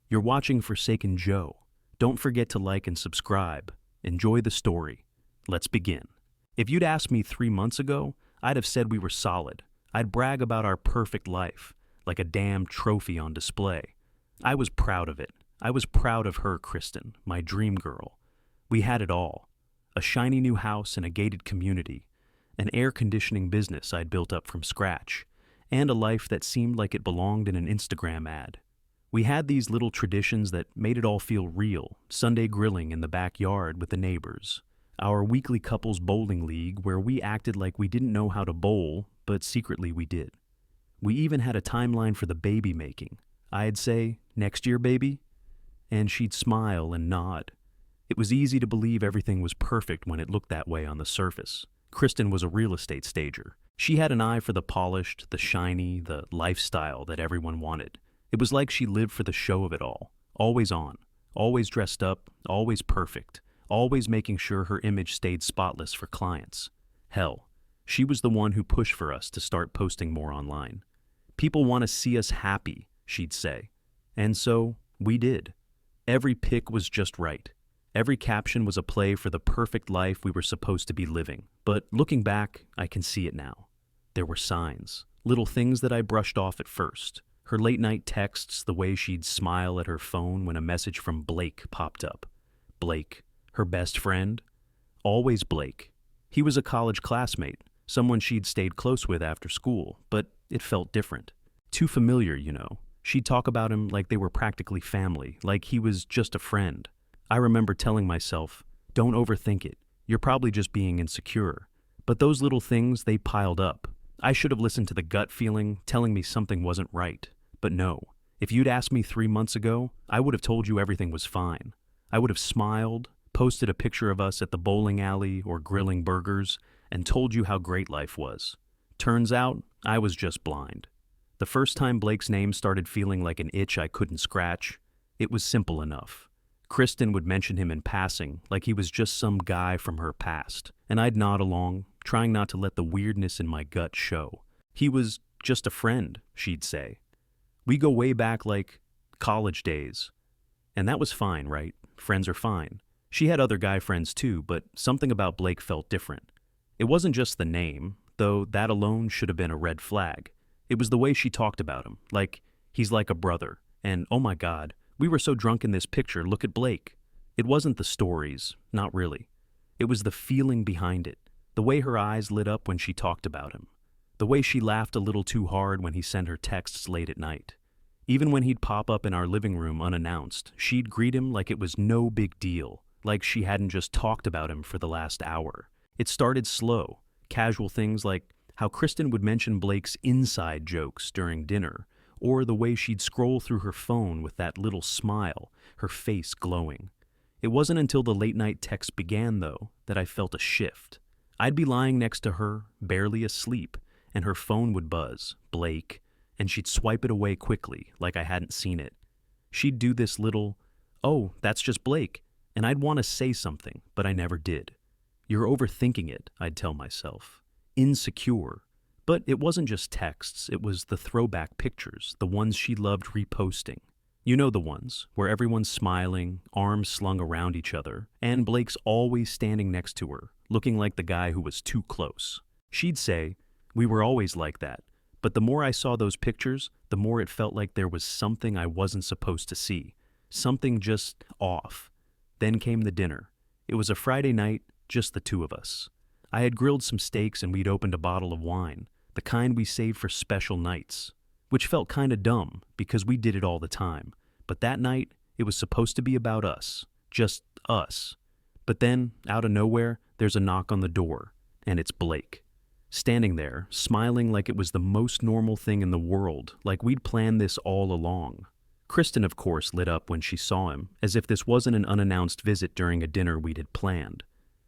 You're watching Forsaken Joe. Don't forget to like and subscribe. Enjoy the story. Let's begin. If you'd asked me 3 months ago, I'd have said we were solid. I'd brag about our perfect life, like a damn trophy on display. I was proud of it. I was proud of her, Kristen, my dream girl. We had it all. A shiny new house in a gated community, an air conditioning business I'd built up from scratch, and a life that seemed like it belonged in an Instagram ad. We had these little traditions that made it all feel real: Sunday grilling in the backyard with the neighbors, our weekly couples bowling league where we acted like we didn't know how to bowl, but secretly we did. We even had a timeline for the baby making. I'd say, "Next year, baby?" And she'd smile and nod. It was easy to believe everything was perfect when it looked that way on the surface. Kristen was a real estate stager. She had an eye for the polished, the shiny, the lifestyle that everyone wanted. It was like she lived for the show of it all, always on, always dressed up, always perfect, always making sure her image stayed spotless for clients. Hell, she was the one who pushed for us to start posting more online. People want to see us happy, she'd say. And so, we did. Every pic was just right. Every caption was a play for the perfect life we were supposed to be living. But looking back, I can see it now. There were signs, little things that I brushed off at first. Her late-night texts, the way she'd smile at her phone when a message from Blake popped up. Blake, her best friend? Always Blake. He was a college classmate, someone she'd stayed close with after school, but it felt different. Too familiar, you know. She'd talk about him like they were practically family, like he was just a friend. I remember telling myself, don't overthink it. You're probably just being insecure. But those little things, they piled up. I should have listened to the gut feeling telling me something wasn't right. But no, if you'd asked me 3 months ago, I would have told you everything was fine. I would have smiled, posted a picture of us at the bowling alley or grilling burgers, and told you how great life was. Turns out, I was just blind. The first time Blake's name started feeling like an itch I couldn't scratch, it was simple enough. Kristen would mention him in passing, like he was just some guy from her past, and I'd nod along, trying not to let the weirdness in my gut show. He was just a friend, she'd say. We go way back like college days. And that was fine, right? Friends are fine. She had other guy friends too, but something about Blake felt different. It wasn't just the name, though that alone should have been a red flag. It was the way she talked about him, like he's like a brother, and oh my God, we were so drunk in this picture, look at Blake. It wasn't the stories, not really. It was the feeling behind it, the way her eyes lit up when she talked about him, the way she laughed a little too hard when he sent her texts late at night. Even when he'd pop up in our living room unannounced, she'd greet him like it was no big deal, like she hadn't just talked about him for the last hour. It started slow, casual things like how Kristen would mention Blake's inside jokes during dinner, or the way she'd scroll through her phone with that little smile, her face glowing. It wasn't until the late-night texts began, though, that I felt a shift. I'd be lying next to her, barely asleep, and her phone would buzz, Blake, and she'd swipe it away quickly, like I hadn't seen it. She'd do this little, "Oh, that's just Blake," and I'd want to say something, but I never did. "You're overthinking it," I'd tell myself. Insecure. But it wasn't just texts, it was the throwback pictures, the ones she loved reposting. You know the ones, where everyone's smiling, arms slung around each other, and Blake's always standing next to her, looking like the guy who was too close. She'd say, "We were always like that." But the more I saw those pictures, the more it felt like there was something I wasn't supposed to see. Something just off. Then came the dinner. It was a Friday night, just the two of us. I had grilled some steaks and we'd opened a bottle of wine, the kind we saved for special nights. Which felt kinda dumb, because we did it all the time. But that night, it was supposed to be about us. Just us. But then, out of nowhere, there's a knock on the door, and it's Blake. Standing there, smiling like it was the most normal thing in the world, like we'd planned this all along. Kristen, of course, lit up when she saw him, as if this wasn't an unannounced visit during a dinner we'd had planned.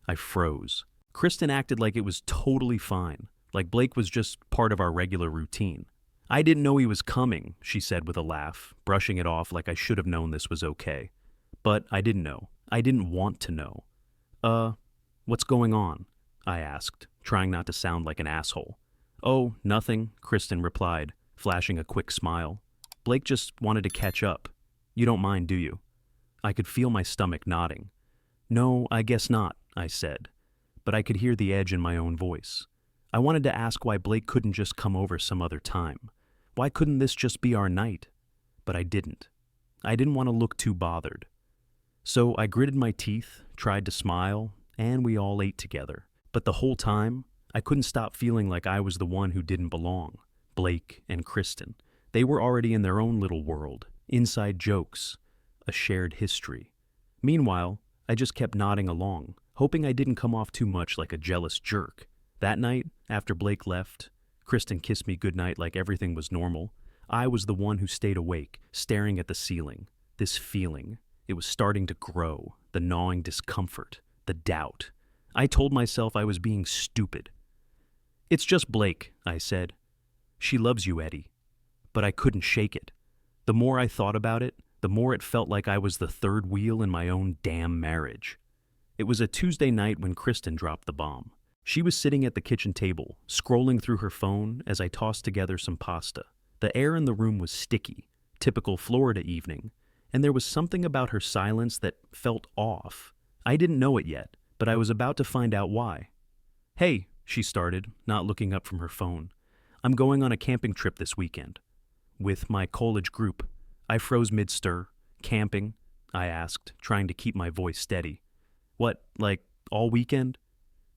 I froze. Kristen acted like it was totally fine, like Blake was just part of our regular routine. "I didn't know he was coming," she said with a laugh, brushing it off like I should have known this was okay. But I didn't know. I didn't want to know. What's going on?" I asked, trying not to sound like an asshole. "Oh, nothing," Kristen replied, flashing a quick smile. "Blake just wanted to catch up." You don't mind, do you? I could feel my stomach nodding. No, I guess not, I said, but I could hear the edge in my own voice. I wanted to ask why Blake couldn't just come over some other time. Why couldn't this just be our night? But I didn't. I didn't want to look too bothered. So I gritted my teeth, tried to smile, and we all ate together. But the whole time, I couldn't stop feeling like I was the one who didn't belong. Blake and Kristen. They were already in their own little world, inside jokes, a shared history. Meanwhile, I just kept nodding along, hoping I didn't come off too much like a jealous jerk. That night, after Blake left, Kristen kissed me goodnight like everything was normal. I was the one who stayed awake, staring at the ceiling. This feeling, it was starting to grow, the gnawing discomfort, the doubt. I told myself I was being stupid. It's just Blake, I said. She loves you, Eddie. But I couldn't shake it. The more I thought about it, the more it felt like I was the third wheel in my own damn marriage. It was a Tuesday night when Kristen dropped the bomb. She was sitting at the kitchen table, scrolling through her phone as I tossed together some pasta. The air in the room was sticky, typical Florida evening, and there was something about her silence that felt off. I didn't know it yet, but I was about to find out why. Hey, she started, not looking up from her phone. I'm going on a camping trip this weekend. With my college group. I froze mid-stir. Camping? I asked, trying to keep my voice steady. What, like all weekend?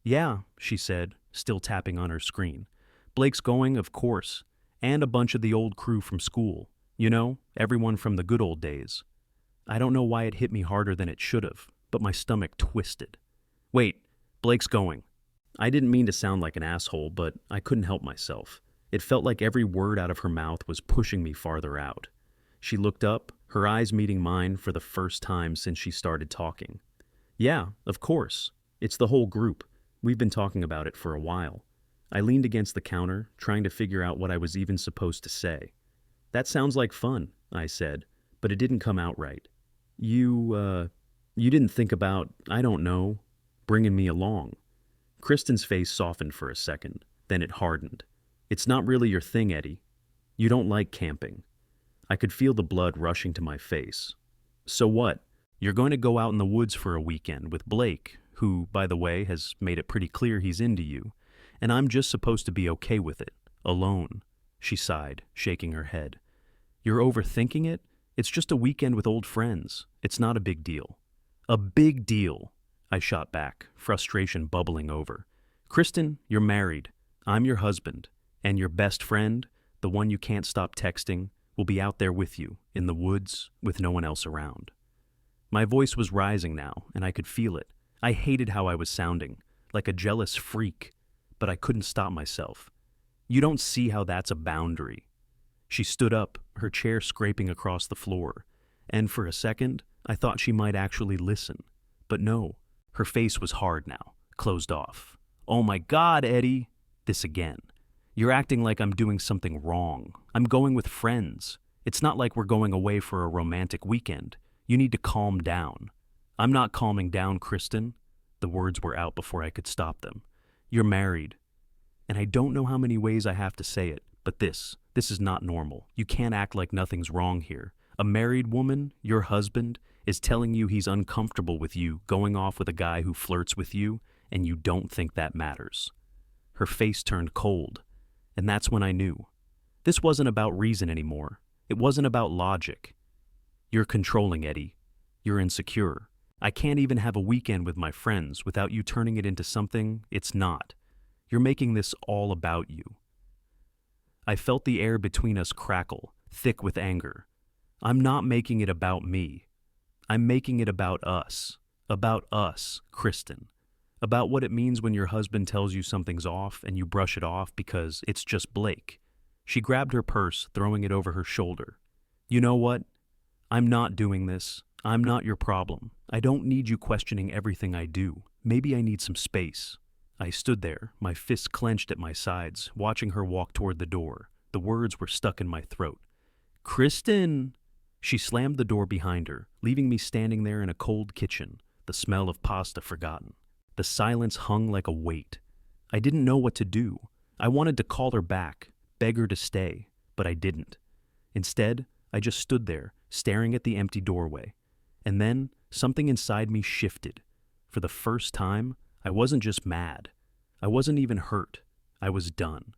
Yeah, she said, still tapping on her screen. Blake's going, of course, and a bunch of the old crew from school. You know, everyone from the good old days. I don't know why it hit me harder than it should have, but my stomach twisted. Wait, Blake's going. I didn't mean to sound like an asshole, but I couldn't help myself. It felt like every word out of her mouth was pushing me farther out. She looked up, her eyes meeting mine for the first time since she started talking. Yeah, of course. It's the whole group. We've been talking about it for a while. I leaned against the counter, trying to figure out what I was even supposed to say. That sounds like fun, I said, but it didn't come out right. You didn't think about, I don't know, bringing me along. Kristen's face softened for a second, then it hardened. It's not really your thing, Eddie. You don't like camping. I could feel the blood rushing to my face. So what? You're going to go out in the woods for a weekend with Blake, who, by the way, has made it pretty clear he's into you, and I'm just supposed to be okay with it, alone. She sighed, shaking her head. You're overthinking it? It's just a weekend with old friends. It's not a big deal. A big deal, I shot back, frustration bubbling over. Kristen, you're married. I'm your husband. And your best friend, the one you can't stop texting, will be out there with you, in the woods, with no one else around. My voice was rising now, and I could feel it. I hated how I was sounding, like a jealous freak, but I couldn't stop myself. You don't see how that's a boundary. She stood up, her chair scraping across the floor, and for a second, I thought she might actually listen. But no, her face was hard now, closed off. Oh my God, Eddie! This again. You're acting like I'm doing something wrong. I'm going with friends. It's not like we're going away for a romantic weekend. You need to calm down. I'm not calming down, Kristen. The words were out before I could stop them. You're married. And I don't know how many ways I have to say it, but this is not normal. You can't act like nothing's wrong here. A married woman, your husband, is telling you he's uncomfortable with you going off with a guy who flirts with you, and you don't think that matters. Her face turned cold. And that's when I knew. This wasn't about reason anymore. It wasn't about logic. You're controlling, Eddie. You're insecure. I can't even have a weekend with my friends without you turning it into something it's not. You're making this all about you. I felt the air between us crackle, thick with anger. I'm not making it about me. I'm making it about us. About us, Kristen. About what it means when your husband tells you something's off and you brush it off because it's just Blake. She grabbed her purse, throwing it over her shoulder. You know what? I'm not doing this. I'm not your problem. I don't need you questioning everything I do. Maybe I need some space. I stood there, my fists clenched at my sides, watching her walk toward the door. The words were stuck in my throat. Kristen! She slammed the door behind her, leaving me standing there in a cold kitchen, the smell of pasta forgotten. The silence hung like a weight. I didn't know what to do. I wanted to call her back, beg her to stay, but I didn't. Instead, I just stood there, staring at the empty doorway. And then something inside me shifted. For the first time, I wasn't just mad. I wasn't even hurt. I was done.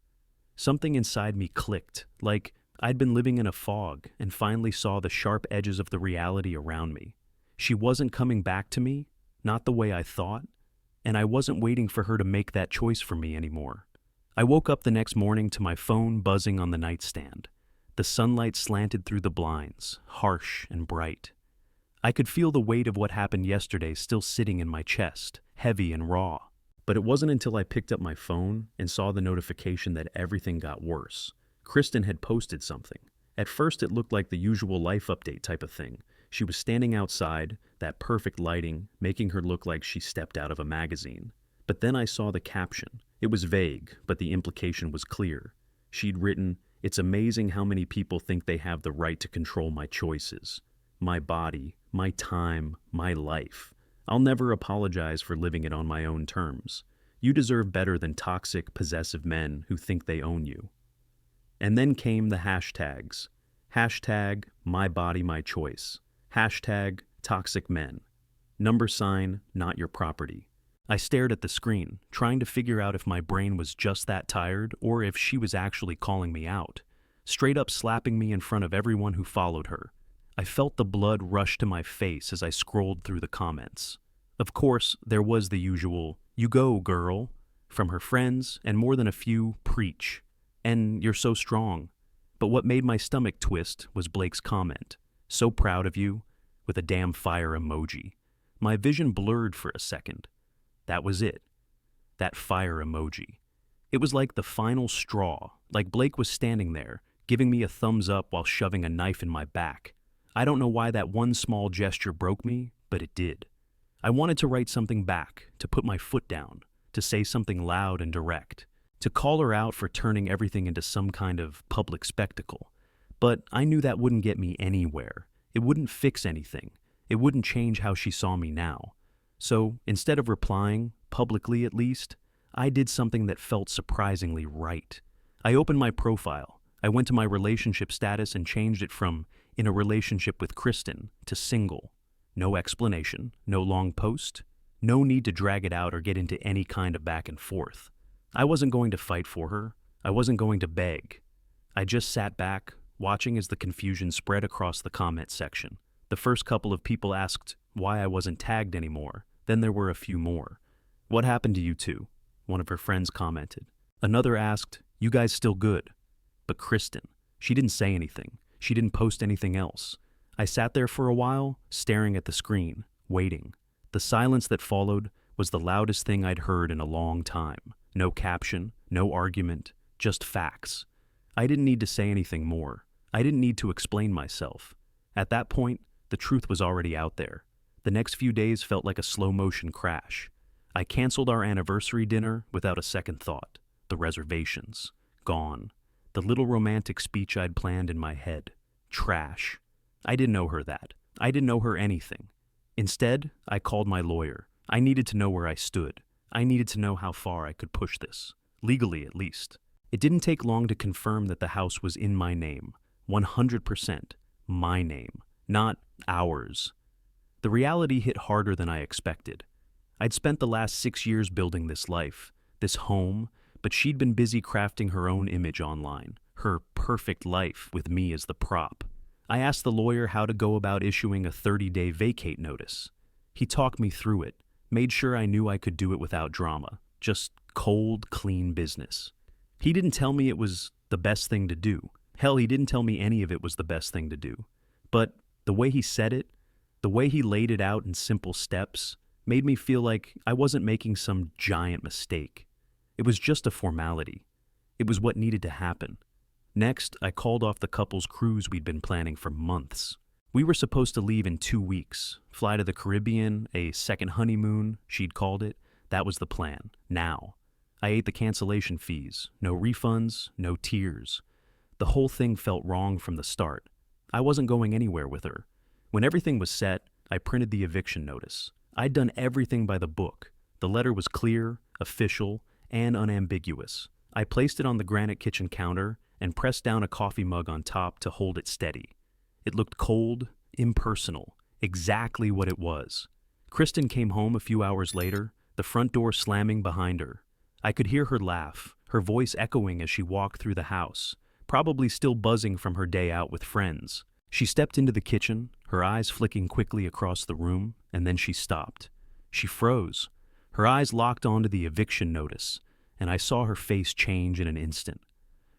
Something inside me clicked, like I'd been living in a fog and finally saw the sharp edges of the reality around me. She wasn't coming back to me, not the way I thought, and I wasn't waiting for her to make that choice for me anymore. I woke up the next morning to my phone buzzing on the nightstand. The sunlight slanted through the blinds, harsh and bright. I could feel the weight of what happened yesterday still sitting in my chest, heavy and raw. But it wasn't until I picked up my phone and saw the notification that everything got worse. Kristen had posted something. At first it looked like the usual life update type of thing. She was standing outside, that perfect lighting, making her look like she stepped out of a magazine. But then I saw the caption. It was vague, but the implication was clear. She'd written, "It's amazing how many people think they have the right to control my choices. My body, my time, my life. I'll never apologize for living it on my own terms. You deserve better than toxic, possessive men who think they own you." And then came the hashtags. Hashtag my body, my choice. Hashtag toxic men. #, not your property. I stared at the screen, trying to figure out if my brain was just that tired or if she was actually calling me out, straight up slapping me in front of everyone who followed her. I felt the blood rush to my face as I scrolled through the comments. Of course, there was the usual, "You go, girl," from her friends, and more than a few, "Preach," and "You're so strong." But what made my stomach twist was Blake's comment, "So proud of you," with a damn fire emoji. My vision blurred for a second. That was it. That fire emoji. It was like the final straw, like Blake was standing there, giving me a thumbs up while shoving a knife in my back. I don't know why that one small gesture broke me, but it did. I wanted to write something back, to put my foot down, to say something loud and direct, to call her out for turning everything into some kind of public spectacle. But I knew that wouldn't get me anywhere. It wouldn't fix anything. It wouldn't change how she saw me now. So instead of replying, publicly at least, I did something that felt surprisingly right. I opened my profile. I went to my relationship status and changed it from "in a relationship with Kristen" to "single." No explanation, no long post, no need to drag it out or get into any kind of back and forth. I wasn't going to fight for her. I wasn't going to beg. I just sat back, watching as the confusion spread across the comment section. The first couple of people asked why I wasn't tagged anymore. Then there were a few more. "What happened to you two?" one of her friends commented. Another asked, "You guys still good?" But Kristen, she didn't say anything. She didn't post anything else. I sat there for a while, staring at the screen, waiting. The silence that followed was the loudest thing I'd heard in a long time. No caption, no argument, just facts. I didn't need to say anything more. I didn't need to explain myself. At that point, the truth was already out there. The next few days felt like a slow-motion crash. I canceled our anniversary dinner without a second thought. The reservations. Gone. The little romantic speech I'd planned in my head. Trash. I didn't owe her that. I didn't owe her anything. Instead, I called my lawyer. I needed to know where I stood. I needed to know how far I could push this. Legally, at least. It didn't take long to confirm that the house was in my name. 100% my name, not ours. The reality hit harder than I expected. I'd spent the last 6 years building this life, this home, but she'd been busy crafting her own image online, her perfect life with me as the prop. I asked the lawyer how to go about issuing a 30-day vacate notice. He talked me through it, made sure I knew I could do it without drama, just cold, clean business. He didn't tell me it was the best thing to do. Hell, he didn't tell me any of it was the best thing to do. But the way he said it, the way he laid it out in simple steps, made me feel like I wasn't making some giant mistake. It was just a formality. It was what needed to happen. Next, I called off the couple's cruise we'd been planning for months. We were supposed to leave in 2 weeks, fly to the Caribbean, a second honeymoon, she'd called it. That was the plan. Now. I ate the cancellation fees. No refunds, no tears. The whole thing felt wrong from the start. I wasn't going anywhere with her. When everything was set, I printed the eviction notice. I'd done everything by the book. The letter was clear, official, and unambiguous. I placed it on the granite kitchen counter and pressed down a coffee mug on top to hold it steady. It looked cold, impersonal, exactly what it was. Kristen came home a few hours later, the front door slamming behind her. I could hear her laugh, her voice echoing as she walked through the house, probably still buzzing from her day out with friends. She stepped into the kitchen, her eyes flicking quickly across the room, and then she stopped. She froze. Her eyes locked onto the eviction notice, and I saw her face change in an instant.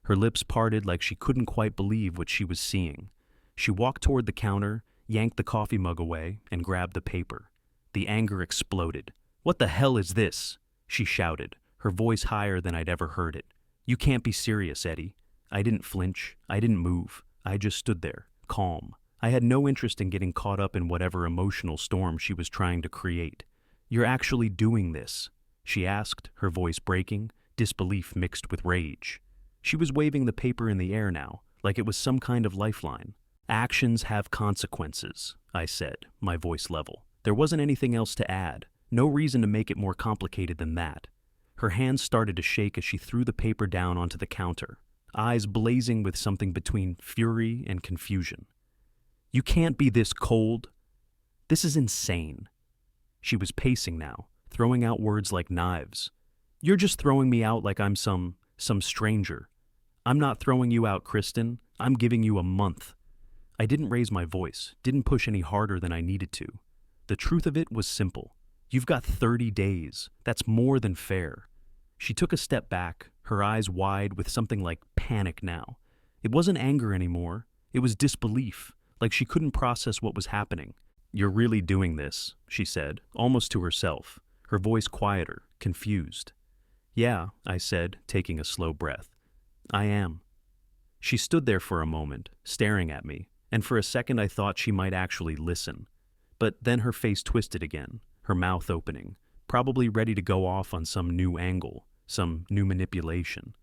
Her lips parted like she couldn't quite believe what she was seeing. She walked toward the counter, yanked the coffee mug away, and grabbed the paper. The anger exploded. "What the hell is this?" she shouted, her voice higher than I'd ever heard it. "You can't be serious, Eddie." I didn't flinch. I didn't move. I just stood there, calm. I had no interest in getting caught up in whatever emotional storm she was trying to create. "You're actually doing this?" she asked, her voice breaking, disbelief mixed with rage. She was waving the paper in the air now, like it was some kind of lifeline. "Actions have consequences," I said, my voice level. There wasn't anything else to add, no reason to make it more complicated than that. Her hands started to shake as she threw the paper down onto the counter, eyes blazing with something between fury and confusion. "You can't be this cold. This is insane." She was pacing now, throwing out words like knives. "You're just throwing me out like I'm some stranger. I'm not throwing you out, Kristen. I'm giving you a month." I didn't raise my voice, didn't push any harder than I needed to. The truth of it was simple. You've got 30 days. That's more than fair. She took a step back, her eyes wide with something like panic now. It wasn't anger anymore. It was disbelief, like she couldn't process what was happening. "You're really doing this," she said, almost to herself, her voice quieter, confused. "Yeah," I said, taking a slow breath. "I am." She stood there for a moment, staring at me, and for a second I thought she might actually listen. But then her face twisted again, her mouth opening, probably ready to go off on some new angle, some new manipulation.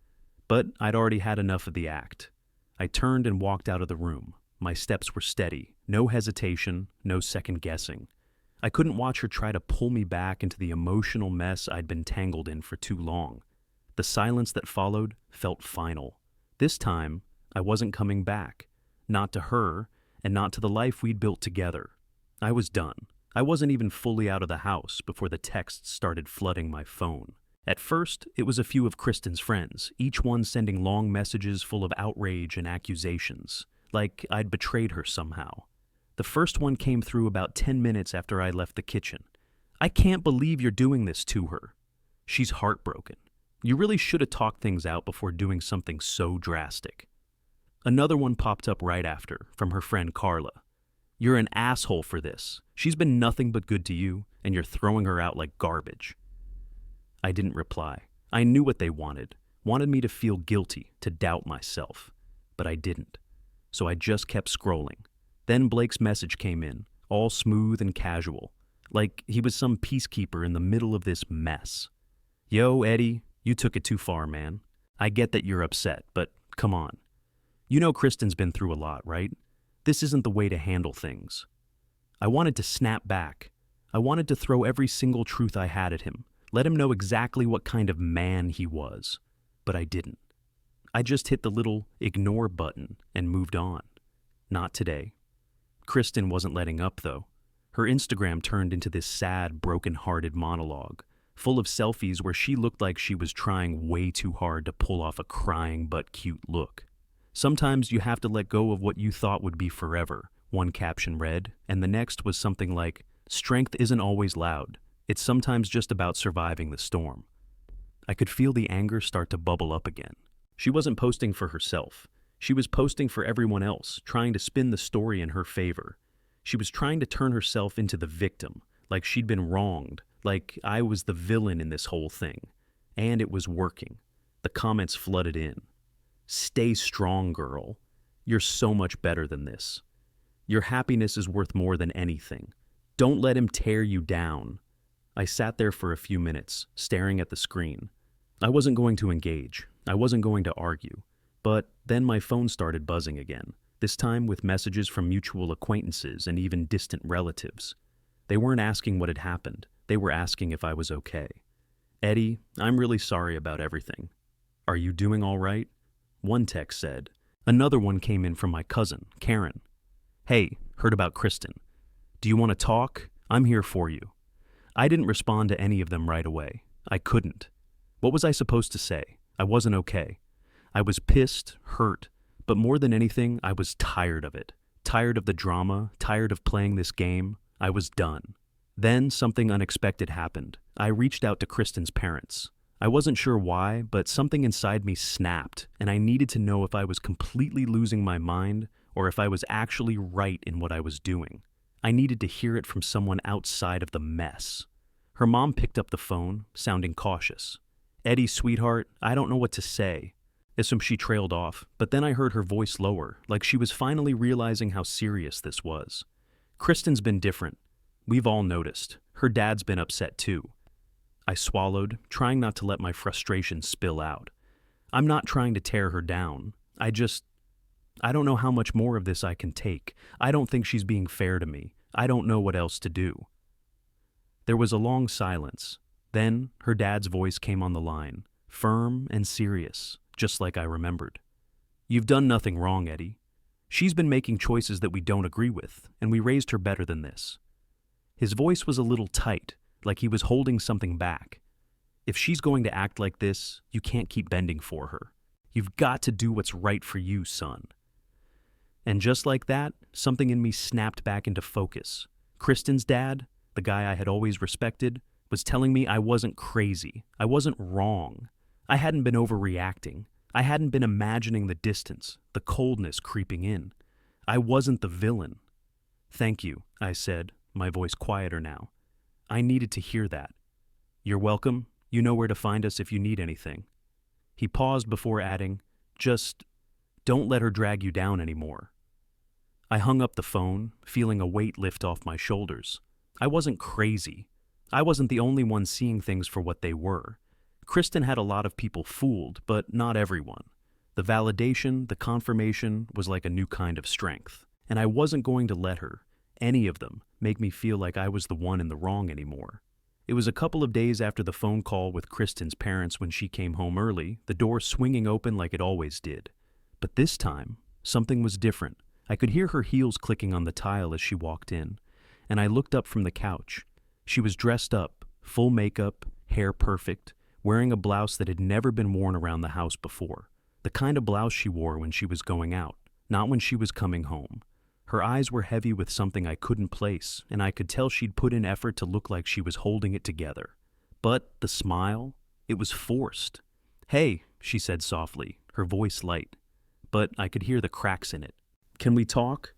But I'd already had enough of the act. I turned and walked out of the room. My steps were steady, no hesitation, no second guessing. I couldn't watch her try to pull me back into the emotional mess I'd been tangled in for too long. The silence that followed felt final. This time, I wasn't coming back. Not to her, and not to the life we'd built together. I was done. I wasn't even fully out of the house before the texts started flooding my phone. At first, it was a few of Kristen's friends, each one sending long messages full of outrage and accusations, like I'd betrayed her somehow. The first one came through about 10 minutes after I left the kitchen. "I can't believe you're doing this to her. She's heartbroken. You really should have talked things out before doing something so drastic." Another one popped up right after, from her friend Carla. "You're an asshole for this. She's been nothing but good to you, and you're throwing her out like garbage." I didn't reply. I knew what they wanted me to feel guilty, to doubt myself. But I didn't. So I just kept scrolling. Then Blake's message came in, all smooth and casual, like he was some peacekeeper in the middle of this mess. "Yo, Eddie, you took it too far, man. I get that you're upset, but come on. You know Kristen's been through a lot, right? This isn't the way to handle things." I wanted to snap back. I wanted to throw every single truth I had at him, let him know exactly what kind of man he was. But I didn't. I just hit the little ignore button and moved on. Not today. Kristen wasn't letting up, though. Her Instagram turned into this sad, broken-hearted monologue, full of selfies where she looked like she was trying way too hard to pull off a crying but cute look. "Sometimes you have to let go of what you thought would be forever," one caption read, and the next was something like, "Strength isn't always loud. It's sometimes just about surviving the storm." I could feel the anger start to bubble up again. She wasn't posting for herself. She was posting for everyone else, trying to spin the story in her favor. She was trying to turn herself into the victim, like she'd been wronged, like I was the villain in this whole thing. And it was working. The comments flooded in. "Stay strong, girl. You're so much better than this. Your happiness is worth more than anything. Don't let him tear you down." I sat there for a few minutes, staring at the screen. I wasn't going to engage. I wasn't going to argue. But then my phone started buzzing again, this time with messages from mutual acquaintances and even distant relatives. They weren't asking what had happened. They were asking if I was okay. "Eddie, I'm really sorry about everything. Are you doing all right?" One text said. Another one came in from my cousin, Karen. Hey, heard about Kristen. Do you want to talk? I'm here for you. I didn't respond to any of them right away. I couldn't. What was I supposed to say? I wasn't okay. I was pissed, hurt, but more than anything, I was tired of it. Tired of the drama, tired of playing this game. I was done. Then something unexpected happened. I reached out to Kristen's parents. I wasn't sure why, but something inside me snapped, and I needed to know if I was completely losing my mind or if I was actually right in what I was doing. I needed to hear it from someone outside of the mess. Her mom picked up the phone, sounding cautious. Eddie, sweetheart, I don't know what to say. She trailed off, but then I heard her voice lower, like she was finally realizing how serious this was. Kristen's been different. We've all noticed. Her dad's been upset too. I swallowed, trying not to let my frustration spill out. I'm not trying to tear her down. I don't know how much more of this I can take. I don't think she's being fair to me. I don't know what else to do. There was a long silence. Then her dad's voice came on the line, firm and serious, just like I remembered. You've done nothing wrong, Eddie. She's been making choices that we don't agree with, and we raised her better than this. His voice was a little tight, like he was holding something back. If she's going to act like this, you can't keep bending for her. You've got to do what's right for you, son. And just like that, something in me snapped back into focus. Kristen's dad, the guy I had always respected, was telling me I wasn't crazy. I wasn't wrong. I hadn't been overreacting. I hadn't been imagining the distance, the coldness creeping in. I wasn't the villain. Thank you, I said, my voice quieter now. I needed to hear that. You're welcome. You know where to find us if you need anything. He paused before adding, just don't let her drag you down anymore. I hung up the phone, feeling a weight lift off my shoulders. I wasn't crazy. I wasn't the only one seeing things for what they were. Kristen had a lot of people fooled, but not everyone. The validation, the confirmation was like a new kind of strength. And I wasn't going to let her, any of them, make me feel like I was the one in the wrong anymore. It was a couple of days after the phone call with Kristen's parents when she came home early, the door swinging open like it always did. But this time, something was different. I could hear her heels clicking on the tile as she walked in, and I looked up from the couch. She was dressed up, full makeup, hair perfect, wearing a blouse that had never been worn around the house before. The kind of blouse she wore when she was going out, not when she was coming home. Her eyes were heavy with something I couldn't place, and I could tell she'd put in effort to look like she was holding it together. But the smile, it was forced. Hey, she said softly, her voice light, but I could hear the cracks in it. Can we talk?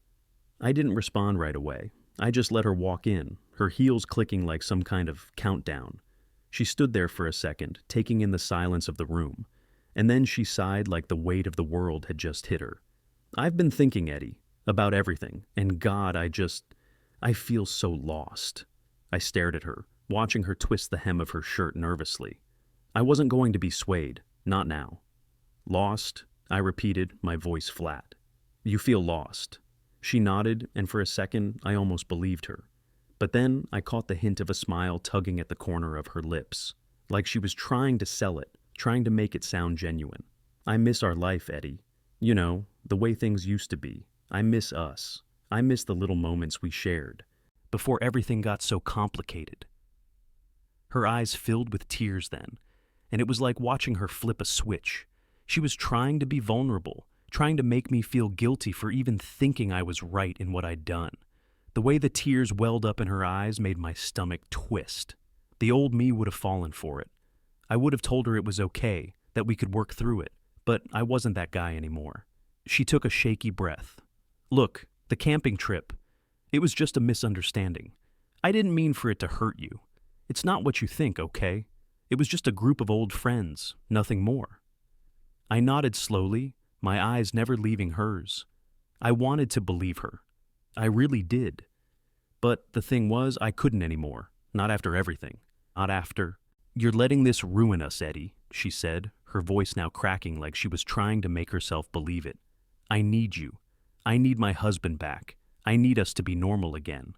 I didn't respond right away. I just let her walk in, her heels clicking like some kind of countdown. She stood there for a second, taking in the silence of the room, and then she sighed like the weight of the world had just hit her. I've been thinking, Eddie, about everything, and God, I feel so lost. I stared at her, watching her twist the hem of her shirt nervously. I wasn't going to be swayed, not now. Lost, I repeated, my voice flat. You feel lost. She nodded, and for a second, I almost believed her. But then I caught the hint of a smile tugging at the corner of her lips, like she was trying to sell it, trying to make it sound genuine. I miss our life, Eddie. You know, the way things used to be. I miss us. I miss the little moments we shared, before everything got so complicated. Her eyes filled with tears then, and it was like watching her flip a switch. She was trying to be vulnerable, trying to make me feel guilty for even thinking I was right in what I'd done. The way the tears welled up in her eyes made my stomach twist. The old me would have fallen for it. I would have told her it was okay, that we could work through it, but I wasn't that guy anymore. She took a shaky breath. Look, the camping trip, it was just a misunderstanding. I didn't mean for it to hurt you. It's not what you think, okay? It was just a group of old friends, nothing more. I nodded slowly, my eyes never leaving hers. I wanted to believe her. I really did. But the thing was, I couldn't anymore. Not after everything. Not after. You're letting this ruin us, Eddie, she said, her voice now cracking like she was trying to make herself believe it. I need you. I need my husband back. I need us to be normal again.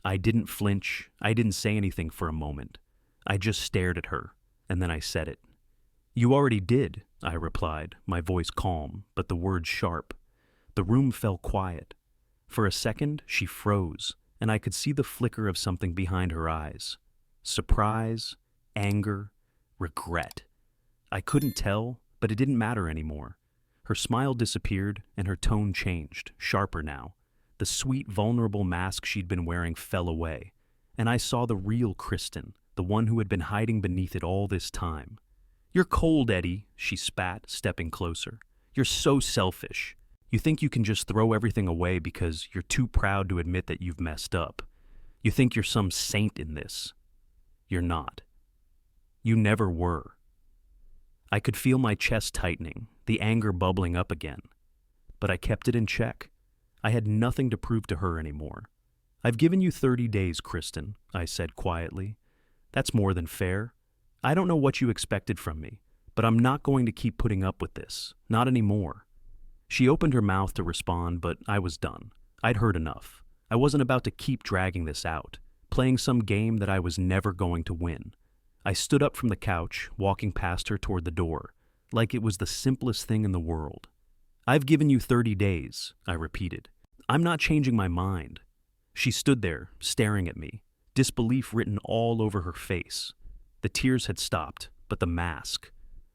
I didn't flinch. I didn't say anything for a moment. I just stared at her, and then I said it. You already did, I replied, my voice calm, but the words sharp. The room fell quiet. For a second, she froze, and I could see the flicker of something behind her eyes. Surprise, anger, regret. I couldn't tell, but it didn't matter anymore. Her smile disappeared, and her tone changed, sharper now. The sweet, vulnerable mask she'd been wearing fell away, and I saw the real Kristen, the one who had been hiding beneath it all this time. "You're cold, Eddie," she spat, stepping closer. "You're so selfish. You think you can just throw everything away because you're too proud to admit that you've messed up. You think you're some saint in this. You're not. You never were." I could feel my chest tightening, the anger bubbling up again. But I kept it in check. I had nothing to prove to her anymore. "I've given you 30 days, Kristen," I said quietly. "That's more than fair. I don't know what you expected from me, but I'm not going to keep putting up with this. Not anymore." She opened her mouth to respond, but I was done. I'd heard enough. I wasn't about to keep dragging this out, playing some game that I was never going to win. I stood up from the couch, walking past her toward the door, like it was the simplest thing in the world. "I've given you 30 days, I repeated. "I'm not changing my mind." She stood there, staring at me, disbelief written all over her face. The tears had stopped, but the mask,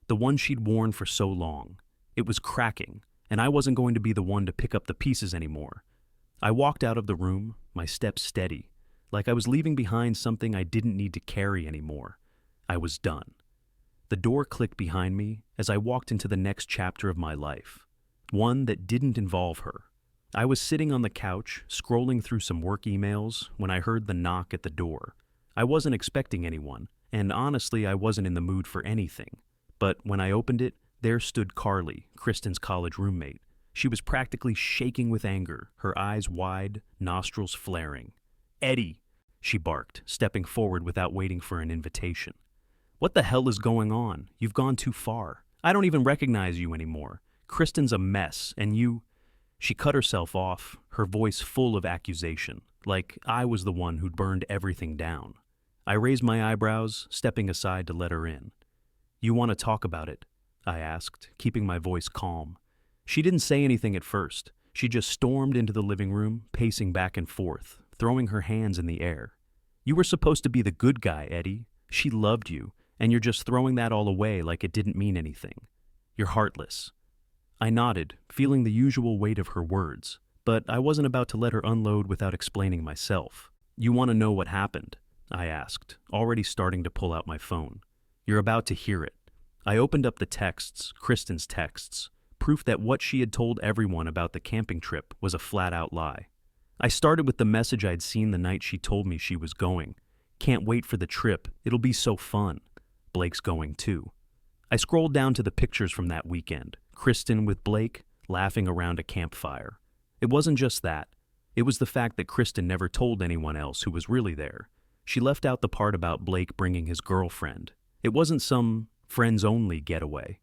the one she'd worn for so long, it was cracking, and I wasn't going to be the one to pick up the pieces anymore. I walked out of the room, my steps steady, like I was leaving behind something I didn't need to carry anymore. I was done. The door clicked behind me as I walked into the next chapter of my life, one that didn't involve her. I was sitting on the couch, scrolling through some work emails, when I heard the knock at the door. I wasn't expecting anyone, and honestly, I wasn't in the mood for anything. But when I opened it, there stood Carly, Kristen's college roommate. She was practically shaking with anger, her eyes wide, nostrils flaring. "Eddie," she barked, stepping forward without waiting for an invitation. "What the hell is going on? You've gone too far. I don't even recognize you anymore. Kristen's a mess, and you—" She cut herself off, her voice full of accusation, like I was the one who'd burned everything down. I raised my eyebrows, stepping aside to let her in. "You want to talk about it?" I asked, keeping my voice calm. She didn't say anything at first. She just stormed into the living room, pacing back and forth, throwing her hands in the air. "You were supposed to be the good guy, Eddie. She loved you, and you're just throwing that all away like it didn't mean anything. You're heartless." I nodded, feeling the usual weight of her words, but I wasn't about to let her unload without explaining myself. "You want to know what happened?" I asked, already starting to pull out my phone. "You're about to hear it." I opened up the texts, Kristen's texts, proof that what she had told everyone about the camping trip was a flat-out lie. I started with the message I'd seen the night she told me she was going. "Can't wait for the trip. It'll be so fun. Blake's going too." I scrolled down to the pictures from that weekend. Kristen with Blake, laughing around a campfire. It wasn't just that. It was the fact that Kristen never told anyone else who was really there. She left out the part about Blake bringing his girlfriend. It wasn't some friends-only getaway.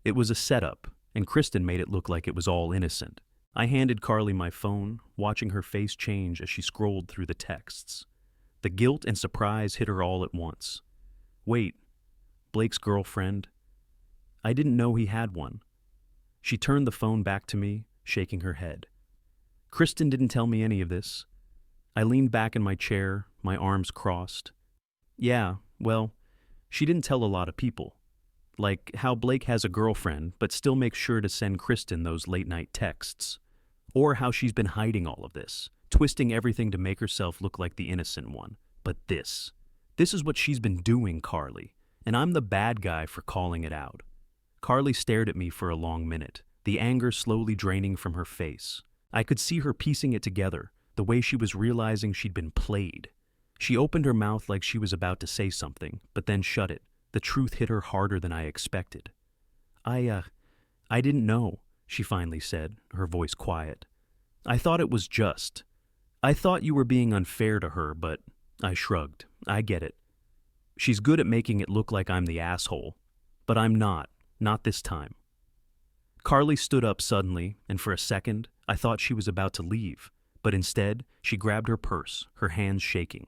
It was a setup, and Kristen made it look like it was all innocent. I handed Carly my phone, watching her face change as she scrolled through the texts. The guilt and surprise hit her all at once. Wait, Blake's girlfriend? I didn't know he had one. She turned the phone back to me, shaking her head. Kristen didn't tell me any of this. I leaned back in my chair, my arms crossed. Yeah, well, she didn't tell a lot of people. Like how Blake has a girlfriend, but still makes sure to send Kristen those late-night texts. Or how she's been hiding all of this, twisting everything to make herself look like the innocent one. But this is what she's been doing, Carly, and I'm the bad guy for calling it out. Carly stared at me for a long minute, the anger slowly draining from her face. I could see her piecing it together, the way she was realizing she'd been played. She opened her mouth like she was about to say something, but then shut it. The truth hit her harder than I expected. I didn't know, she finally said, her voice quiet. I thought it was just. I thought you were being unfair to her, but I shrugged. I get it. She's good at making it look like I'm the asshole, but I'm not this time. Carly stood up suddenly, and for a second, I thought she was about to leave, but instead, she grabbed her purse, her hands shaking.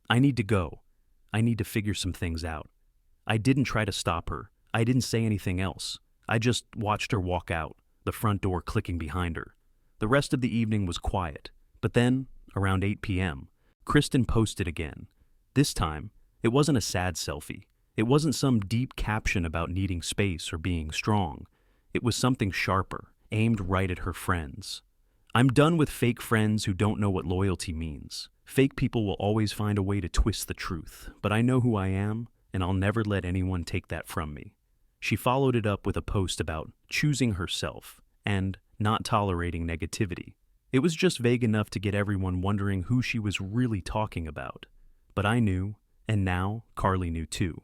I need to go. I need to figure some things out. I didn't try to stop her. I didn't say anything else. I just watched her walk out, the front door clicking behind her. The rest of the evening was quiet. But then, around 8 p.m., Kristen posted again. This time, it wasn't a sad selfie. It wasn't some deep caption about needing space or being strong. It was something sharper, aimed right at her friends. I'm done with fake friends who don't know what loyalty means. Fake people will always find a way to twist the truth, but I know who I am, and I'll never let anyone take that from me. She followed it up with a post about choosing herself and not tolerating negativity. It was just vague enough to get everyone wondering who she was really talking about. But I knew, and now Carly knew too.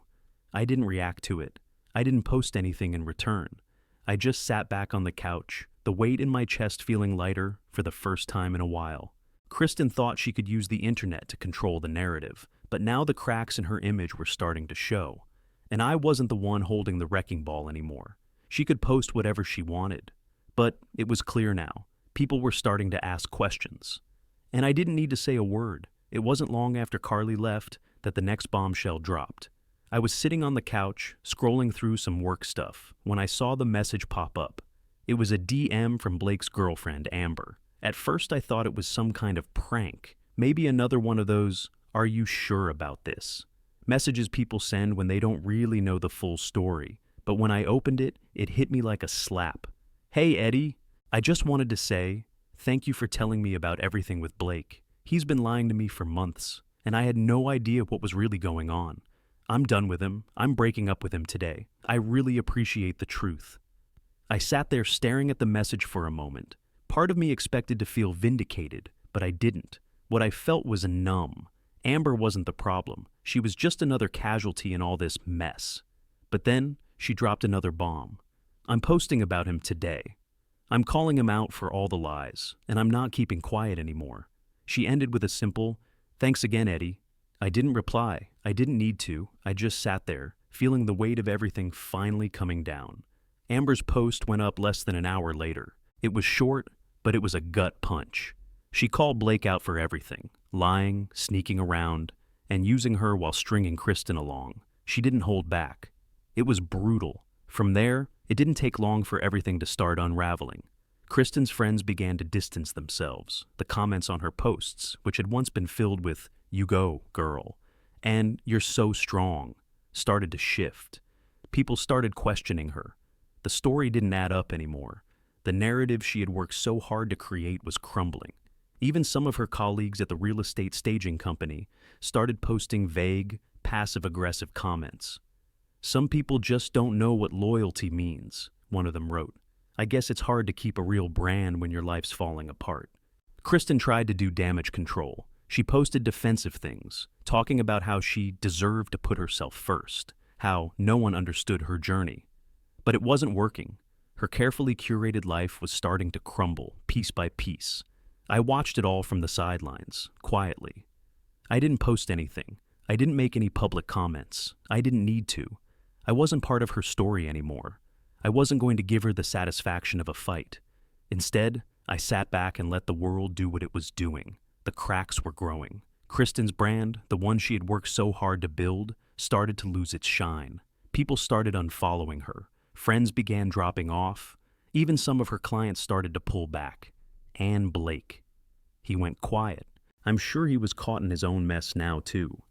I didn't react to it. I didn't post anything in return. I just sat back on the couch, the weight in my chest feeling lighter for the first time in a while. Kristen thought she could use the internet to control the narrative, but now the cracks in her image were starting to show. And I wasn't the one holding the wrecking ball anymore. She could post whatever she wanted. But it was clear now. People were starting to ask questions. And I didn't need to say a word. It wasn't long after Carly left that the next bombshell dropped. I was sitting on the couch, scrolling through some work stuff, when I saw the message pop up. It was a DM from Blake's girlfriend, Amber. At first I thought it was some kind of prank. Maybe another one of those, "Are you sure about this?" messages people send when they don't really know the full story. But when I opened it, it hit me like a slap. "Hey, Eddie. I just wanted to say, thank you for telling me about everything with Blake. He's been lying to me for months, and I had no idea what was really going on. I'm done with him. I'm breaking up with him today. I really appreciate the truth." I sat there staring at the message for a moment. Part of me expected to feel vindicated, but I didn't. What I felt was numb. Amber wasn't the problem. She was just another casualty in all this mess. But then, she dropped another bomb. "I'm posting about him today. I'm calling him out for all the lies, and I'm not keeping quiet anymore." She ended with a simple, "Thanks again, Eddie." I didn't reply. I didn't need to. I just sat there, feeling the weight of everything finally coming down. Amber's post went up less than an hour later. It was short, but it was a gut punch. She called Blake out for everything, lying, sneaking around, and using her while stringing Kristen along. She didn't hold back. It was brutal. From there, it didn't take long for everything to start unraveling. Kristen's friends began to distance themselves. The comments on her posts, which had once been filled with, "You go, girl," and "You're so strong," started to shift. People started questioning her. The story didn't add up anymore. The narrative she had worked so hard to create was crumbling. Even some of her colleagues at the real estate staging company started posting vague, passive-aggressive comments. "Some people just don't know what loyalty means," one of them wrote. "I guess it's hard to keep a real brand when your life's falling apart." Kristen tried to do damage control. She posted defensive things, talking about how she deserved to put herself first, how no one understood her journey. But it wasn't working. Her carefully curated life was starting to crumble, piece by piece. I watched it all from the sidelines, quietly. I didn't post anything. I didn't make any public comments. I didn't need to. I wasn't part of her story anymore. I wasn't going to give her the satisfaction of a fight. Instead, I sat back and let the world do what it was doing. The cracks were growing. Kristen's brand, the one she had worked so hard to build, started to lose its shine. People started unfollowing her. Friends began dropping off. Even some of her clients started to pull back. And Blake. He went quiet. I'm sure he was caught in his own mess now, too.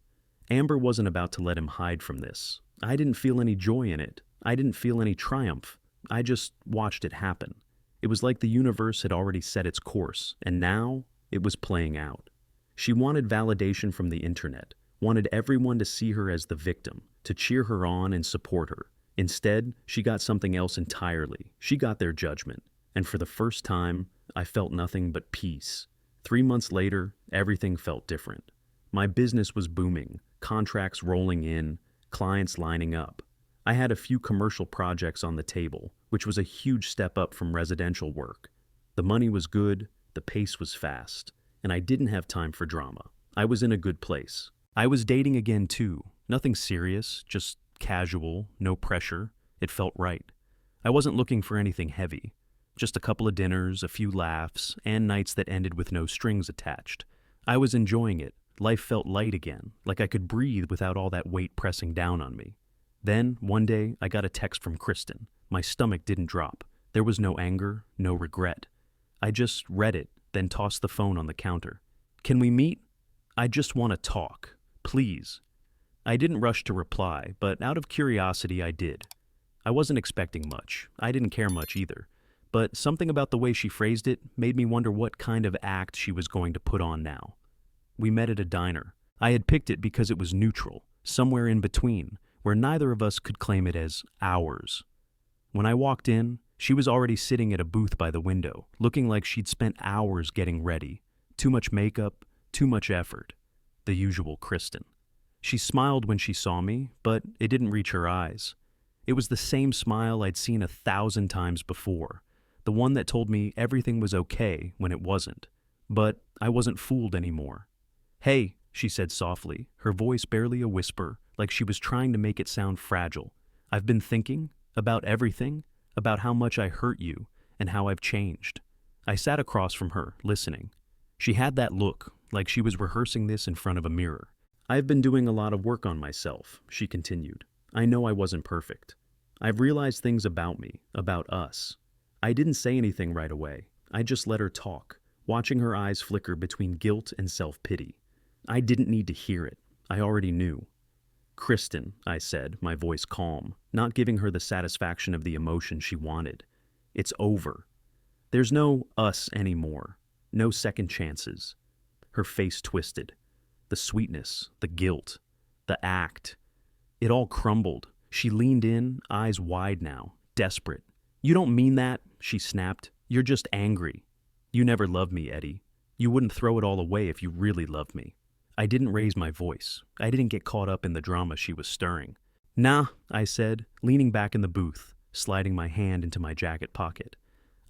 Amber wasn't about to let him hide from this. I didn't feel any joy in it. I didn't feel any triumph. I just watched it happen. It was like the universe had already set its course, and now it was playing out. She wanted validation from the internet, wanted everyone to see her as the victim, to cheer her on and support her. Instead, she got something else entirely. She got their judgment. And for the first time, I felt nothing but peace. 3 months later, everything felt different. My business was booming, contracts rolling in, clients lining up. I had a few commercial projects on the table, which was a huge step up from residential work. The money was good, the pace was fast, and I didn't have time for drama. I was in a good place. I was dating again too. Nothing serious, just casual, no pressure. It felt right. I wasn't looking for anything heavy. Just a couple of dinners, a few laughs, and nights that ended with no strings attached. I was enjoying it. Life felt light again, like I could breathe without all that weight pressing down on me. Then, one day, I got a text from Kristen. My stomach didn't drop. There was no anger, no regret. I just read it, then tossed the phone on the counter. "Can we meet? I just want to talk. Please." I didn't rush to reply, but out of curiosity I did. I wasn't expecting much. I didn't care much either. But something about the way she phrased it made me wonder what kind of act she was going to put on now. We met at a diner. I had picked it because it was neutral, somewhere in between, where neither of us could claim it as ours. When I walked in, she was already sitting at a booth by the window, looking like she'd spent hours getting ready. Too much makeup, too much effort. The usual Kristen. She smiled when she saw me, but it didn't reach her eyes. It was the same smile I'd seen 1,000 times before, the one that told me everything was okay when it wasn't. But I wasn't fooled anymore. "Hey," she said softly, her voice barely a whisper, like she was trying to make it sound fragile. "I've been thinking about everything, about how much I hurt you and how I've changed." I sat across from her, listening. She had that look, like she was rehearsing this in front of a mirror. "I've been doing a lot of work on myself," she continued. "I know I wasn't perfect. I've realized things about me, about us." I didn't say anything right away. I just let her talk, watching her eyes flicker between guilt and self-pity. I didn't need to hear it. I already knew. "Kristen," I said, my voice calm, not giving her the satisfaction of the emotion she wanted. "It's over. There's no us anymore. No second chances." Her face twisted. The sweetness, the guilt, the act. It all crumbled. She leaned in, eyes wide now, desperate. "You don't mean that," she snapped. "You're just angry. You never loved me, Eddie. You wouldn't throw it all away if you really loved me." I didn't raise my voice. I didn't get caught up in the drama she was stirring. "Nah," I said, leaning back in the booth, sliding my hand into my jacket pocket.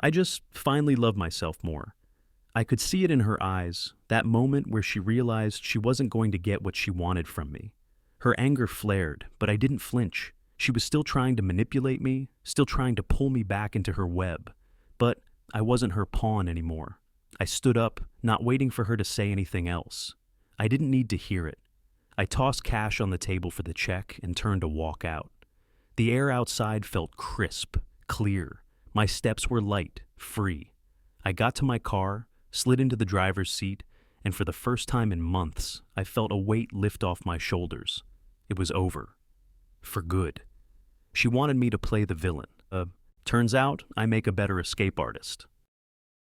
"I just finally love myself more." I could see it in her eyes, that moment where she realized she wasn't going to get what she wanted from me. Her anger flared, but I didn't flinch. She was still trying to manipulate me, still trying to pull me back into her web. But I wasn't her pawn anymore. I stood up, not waiting for her to say anything else. I didn't need to hear it. I tossed cash on the table for the check and turned to walk out. The air outside felt crisp, clear. My steps were light, free. I got to my car, slid into the driver's seat, and for the first time in months, I felt a weight lift off my shoulders. It was over. For good. She wanted me to play the villain. Turns out, I make a better escape artist.